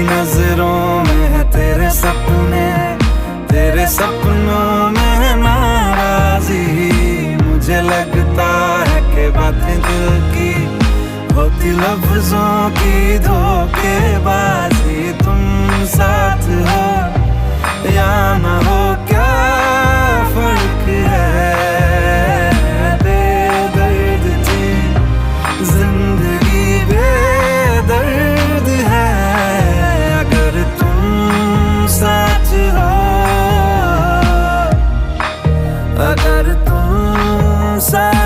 नजरों में है तेरे सपने, तेरे सपनों में है नाराजी। मुझे लगता है कि बातें दिल की होती लफ्जों की धोखेबाजी। तुम साथ हो या ना हो क्या फर्क है, बेदर्द थी जिंदगी बेदर्द है। अगर तुम साथ हो, अगर तुम साथ